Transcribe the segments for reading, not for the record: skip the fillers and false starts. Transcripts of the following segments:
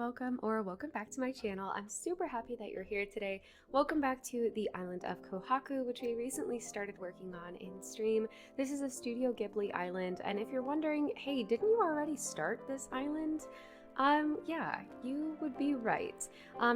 welcome back to my channel. I'm super happy that you're here today. Welcome back to the island of Kohaku, which we recently started working on in stream. This is a Studio Ghibli island, and if you're wondering, hey, didn't you already start this island? Yeah, you would be right.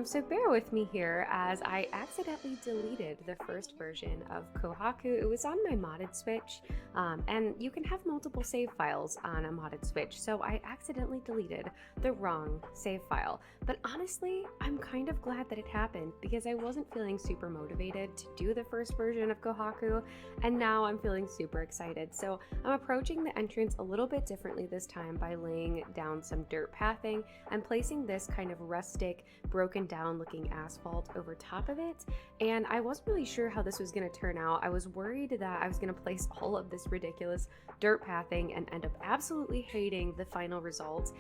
So bear with me here as I accidentally deleted the first version of Kohaku. It was on my modded Switch, and you can have multiple save files on a modded Switch, so I accidentally deleted the wrong save file. But honestly, I'm kind of glad that it happened because I wasn't feeling super motivated to do the first version of Kohaku, and now I'm feeling super excited. So I'm approaching the entrance a little bit differently this time by laying down some dirt pathing and placing this kind of rustic, broken down looking asphalt over top of it. And I wasn't really sure how this was going to turn out. I was worried that I was going to place all of this ridiculous dirt pathing and end up absolutely hating the final result.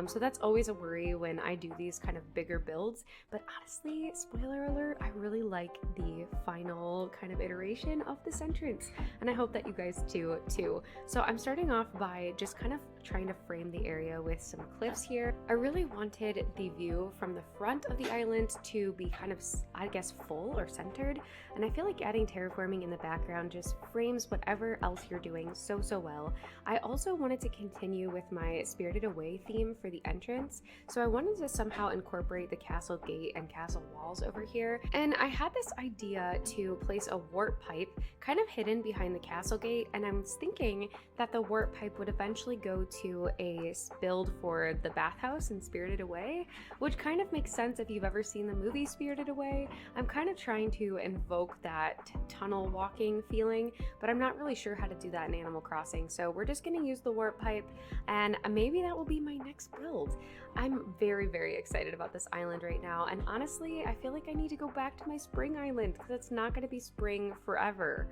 So that's always a worry when I do these kind of bigger builds. But honestly, spoiler alert, I really like the final kind of iteration of this entrance, and I hope that you guys do too. So I'm starting off by just kind of trying to frame the area with some cliffs here. I really wanted the view from the front of the island to be kind of, I guess, full or centered, and I feel like adding terraforming in the background just frames whatever else you're doing so well. I also wanted to continue with my Spirited Away theme for the entrance, so I wanted to somehow incorporate the castle gate and castle walls over here, and I had this idea to place a warp pipe kind of hidden behind the castle gate, and I was thinking that the warp pipe would eventually go to a build for the bathhouse in Spirited Away, which kind of makes sense if you've ever seen the movie Spirited Away. I'm kind of trying to invoke that tunnel walking feeling, but I'm not really sure how to do that in Animal Crossing, so we're just going to use the warp pipe, and maybe that will be my next build. I'm very excited about this island right now, and honestly, I feel like I need to go back to my spring island because it's not going to be spring forever.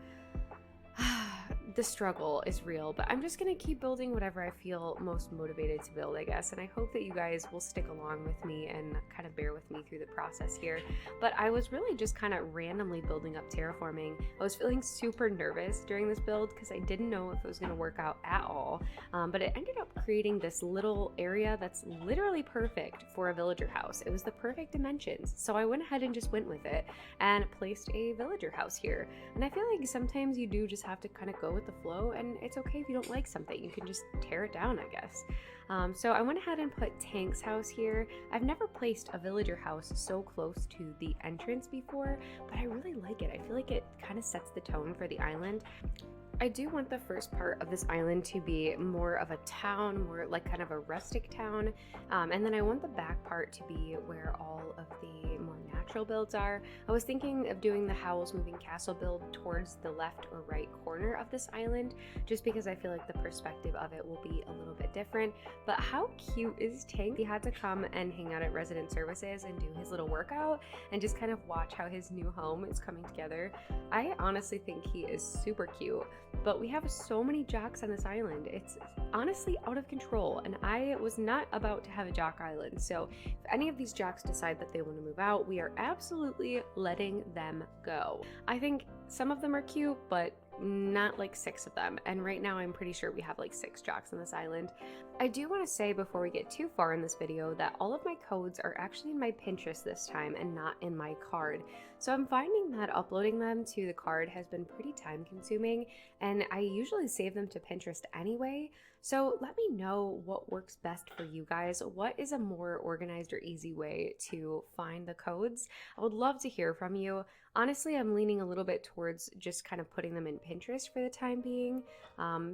The struggle is real, but I'm just gonna keep building whatever I feel most motivated to build, I guess, and I hope that you guys will stick along with me and kind of bear with me through the process here. But I was really just kind of randomly building up terraforming. I was feeling super nervous during this build because I didn't know if it was gonna work out at all, but it ended up creating this little area that's literally perfect for a villager house. It was the perfect dimensions, so I went ahead and just went with it and placed a villager house here. And I feel like sometimes you do just have to kind of go with the flow, and it's okay if you don't like something, you can just tear it down, I guess. So I went ahead and put Tank's house here. I've never placed a villager house so close to the entrance before, but I really like it. I feel like it kind of sets the tone for the island. I do want the first part of this island to be more of a town, more like kind of a rustic town, and then I want the back part to be where all of the more natural builds are. I was thinking of doing the Howl's Moving Castle build towards the left or right corner of this island, just because I feel like the perspective of it will be a little bit different. But how cute is Tank? He had to come and hang out at Resident Services and do his little workout and just kind of watch how his new home is coming together. I honestly think he is super cute. But we have so many jocks on this island. It's honestly out of control, and I was not about to have a jock island. So if any of these jocks decide that they want to move out, we are absolutely letting them go. I think some of them are cute, but not like 6 of them, and right now I'm pretty sure we have like 6 jocks on this island. I do want to say before we get too far in this video that all of my codes are actually in my Pinterest this time and not in my card. So I'm finding that uploading them to the card has been pretty time consuming, and I usually save them to Pinterest anyway. So let me know what works best for you guys. What is a more organized or easy way to find the codes? I would love to hear from you. Honestly, I'm leaning a little bit towards just kind of putting them in Pinterest for the time being.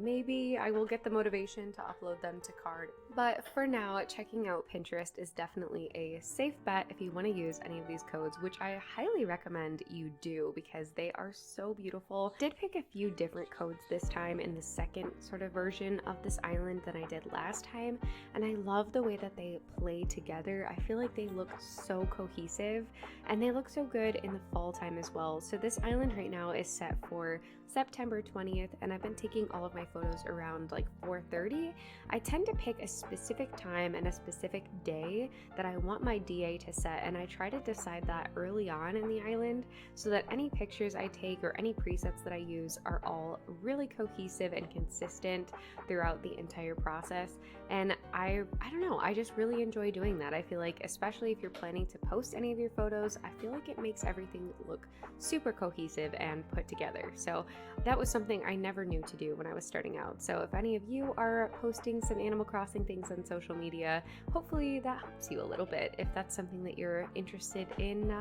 Maybe I will get the motivation to upload them to card. But for now, checking out Pinterest is definitely a safe bet if you want to use any of these codes, which I highly recommend you do because they are so beautiful. I did pick a few different codes this time in the second sort of version of this island than I did last time, and I love the way that they play together. I feel like they look so cohesive, and they look so good in the fall time as well. So this island right now is set for September 20th, and I've been taking all of my photos around like 4:30. I tend to pick a specific time and a specific day that I want my DA to set, and I try to decide that early on in the island so that any pictures I take or any presets that I use are all really cohesive and consistent throughout the entire process. And I don't know, I just really enjoy doing that. I feel like, especially if you're planning to post any of your photos, I feel like it makes everything look super cohesive and put together. So that was something I never knew to do when I was starting out. So if any of you are posting some Animal Crossing things on social media, hopefully that helps you a little bit if that's something that you're interested in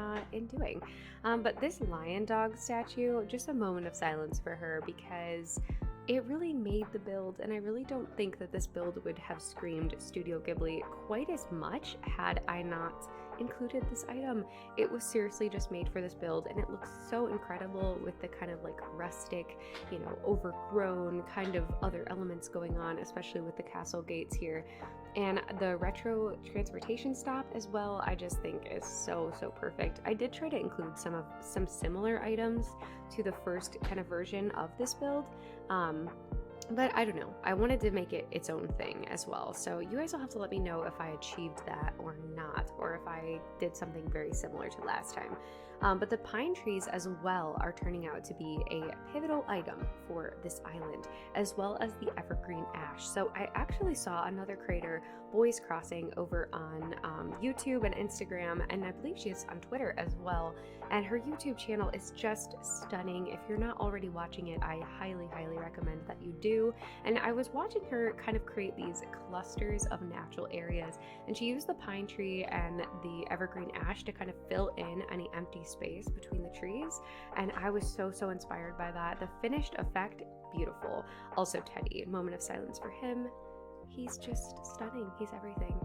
doing. But this lion dog statue, just a moment of silence for her, because it really made the build, and I really don't think that this build would have screamed Studio Ghibli quite as much had I not included this item. It was seriously just made for this build, and it looks so incredible with the kind of like rustic, you know, overgrown kind of other elements going on, especially with the castle gates here. And the retro transportation stop as well, I just think is so perfect. I did try to include some similar items to the first kind of version of this build, but I don't know, I wanted to make it its own thing as well. So you guys will have to let me know if I achieved that or not, or if I did something very similar to last time. But the pine trees as well are turning out to be a pivotal item for this island, as well as the evergreen ash. So I actually saw another creator, Boys Crossing, over on YouTube and Instagram, and I believe she is on Twitter as well. And her YouTube channel is just stunning. If you're not already watching it, I highly recommend that you do. And I was watching her kind of create these clusters of natural areas, and she used the pine tree and the evergreen ash to kind of fill in any empty space between the trees, and I was so inspired by that. The finished effect, beautiful. Also Teddy, moment of silence for him. He's just stunning. He's everything.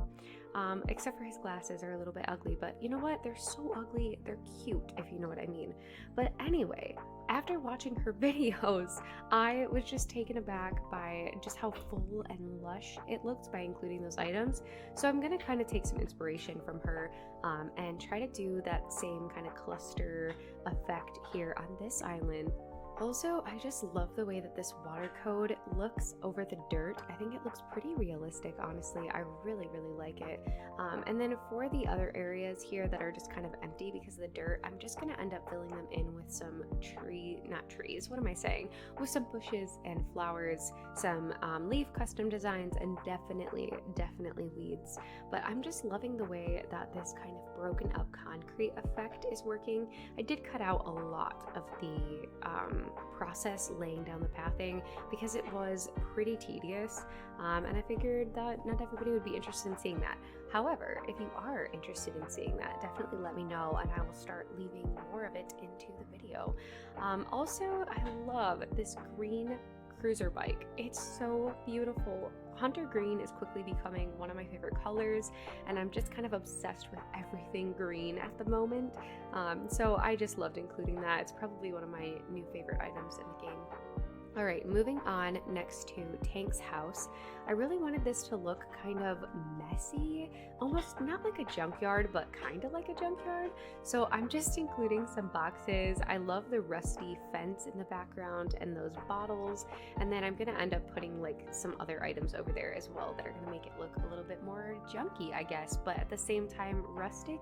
Except for his glasses are a little bit ugly, but you know what? They're so ugly, they're cute, if you know what I mean. But anyway, after watching her videos, I was just taken aback by just how full and lush it looked by including those items. So I'm gonna kind of take some inspiration from her and try to do that same kind of cluster effect here on this island. Also, I just love the way that this water code looks over the dirt. I think it looks pretty realistic, honestly. I really like it. And then for the other areas here that are just kind of empty because of the dirt, I'm just going to end up filling them in with some with some bushes and flowers, some leaf custom designs, and definitely weeds. But I'm just loving the way that this kind of broken up concrete effect is working. I did cut out a lot of the process laying down the pathing because it was pretty tedious, and I figured that not everybody would be interested in seeing that. However, if you are interested in seeing that, definitely let me know and I will start leaving more of it into the video. Also, I love this green cruiser bike. It's so beautiful. Hunter green is quickly becoming one of my favorite colors, and I'm just kind of obsessed with everything green at the moment. So I just loved including that. It's probably one of my new favorite items in the game. All right, moving on next to Tank's house. I really wanted this to look kind of messy, almost not like a junkyard, but kind of like a junkyard. So I'm just including some boxes. I love the rusty fence in the background and those bottles. And then I'm gonna end up putting like some other items over there as well that are gonna make it look a little bit more junky, I guess, but at the same time rustic.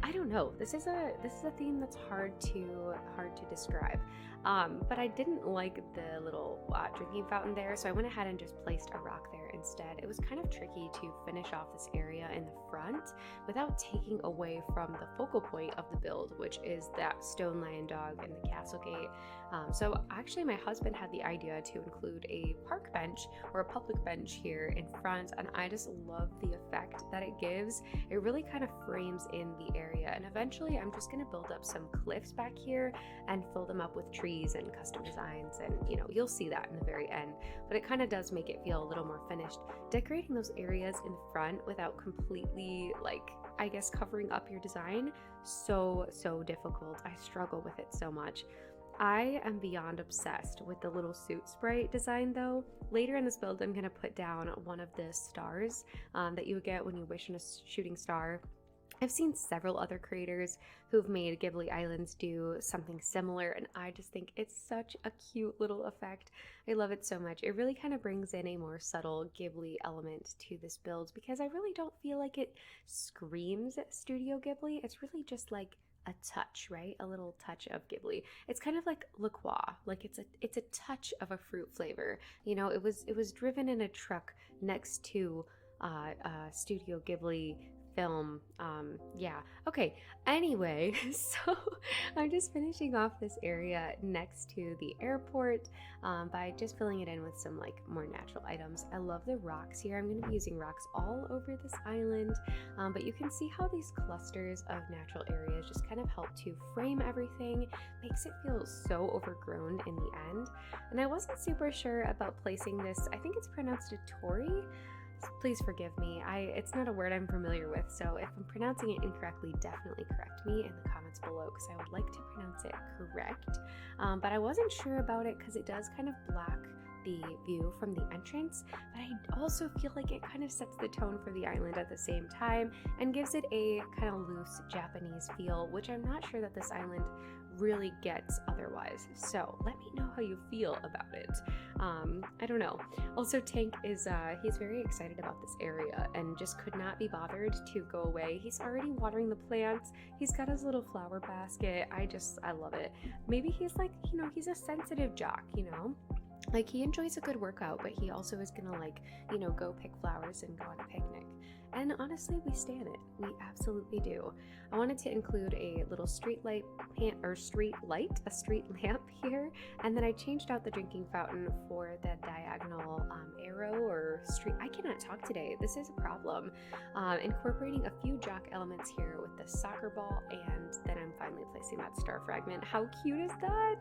I don't know. This is a theme that's hard to describe. But I didn't like the little drinking fountain there, so I went ahead and just placed a rock there instead. It was kind of tricky to finish off this area in the front without taking away from the focal point of the build, which is that stone lion dog and the castle gate. So actually my husband had the idea to include a park bench or a public bench here in front, and I just love the effect that it gives. It really kind of frames in the area, and eventually I'm just going to build up some cliffs back here and fill them up with trees and custom designs, and you know, you'll see that in the very end, but it kind of does make it feel a little more finished. Decorating those areas in front without completely, like, I guess, covering up your design, so difficult. I struggle with it so much. I am beyond obsessed with the little suit sprite design though. Later in this build, I'm going to put down one of the stars that you would get when you wish on a shooting star. I've seen several other creators who've made Ghibli Islands do something similar, and I just think it's such a cute little effect. I love it so much. It really kind of brings in a more subtle Ghibli element to this build because I really don't feel like it screams Studio Ghibli. It's really just like a touch, right? A little touch of Ghibli. It's kind of like liqueur, like it's a touch of a fruit flavor. You know, it was driven in a truck next to Studio Ghibli film. Yeah. Okay. Anyway, so I'm just finishing off this area next to the airport by just filling it in with some like more natural items. I love the rocks here. I'm going to be using rocks all over this island, but you can see how these clusters of natural areas just kind of help to frame everything, makes it feel so overgrown in the end. And I wasn't super sure about placing this. I think it's pronounced a torii. Please forgive me. It's not a word I'm familiar with, so if I'm pronouncing it incorrectly, definitely correct me in the comments below because I would like to pronounce it correct. But I wasn't sure about it because it does kind of block the view from the entrance, but I also feel like it kind of sets the tone for the island at the same time and gives it a kind of loose Japanese feel, which I'm not sure that this island really gets otherwise. So let me know how you feel about it. I don't know. Also, Tank is he's very excited about this area and just could not be bothered to go away. He's already watering the plants. He's got his little flower basket. I love it. Maybe he's like, you know, he's a sensitive jock, you know? Like, he enjoys a good workout, but he also is gonna, like, you know, go pick flowers and go on a picnic. And honestly, we stand it. We absolutely do. I wanted to include a little street lamp here, and then I changed out the drinking fountain for the diagonal arrow or street. I cannot talk today. This is a problem. Incorporating a few jock elements here with the soccer ball, and then I'm finally placing that star fragment. How cute is that?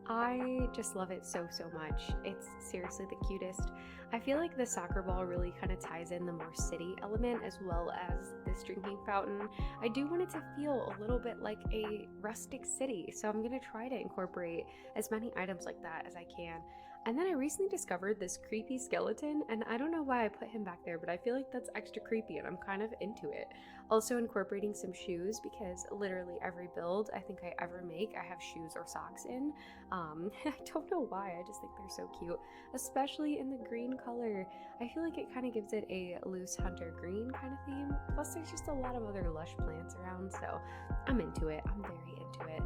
I just love it so much. It's seriously the cutest. I feel like the soccer ball really kind of ties in the more city element as well as this drinking fountain. I do want it to feel a little bit like a rustic city, so I'm going to try to incorporate as many items like that as I can. And then I recently discovered this creepy skeleton, and I don't know why I put him back there, but I feel like that's extra creepy and I'm kind of into it. Also incorporating some shoes, because literally every build I think I ever make, I have shoes or socks in. I don't know why, I just think they're so cute, especially in the green color. I feel like it kind of gives it a loose hunter green kind of theme. Plus there's just a lot of other lush plants around, so I'm into it. I'm very into it.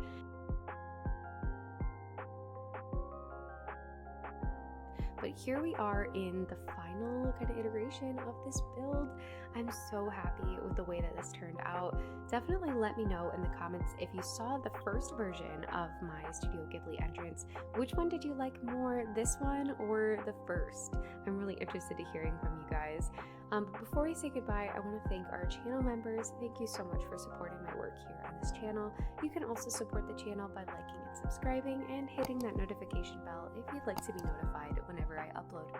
But here we are in the final kind of iteration of this build. I'm so happy with the way that this turned out. Definitely let me know in the comments if you saw the first version of my Studio Ghibli entrance. Which one did you like more, this one or the first? I'm really interested in hearing from you guys. But before we say goodbye, I want to thank our channel members. Thank you so much for supporting my work here on this channel. You can also support the channel by liking and subscribing and hitting that notification bell if you'd like to be notified whenever I upload.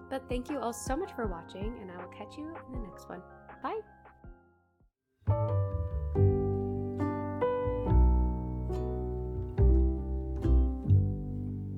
But thank you all so much for watching, and I will catch you in the next one. Bye!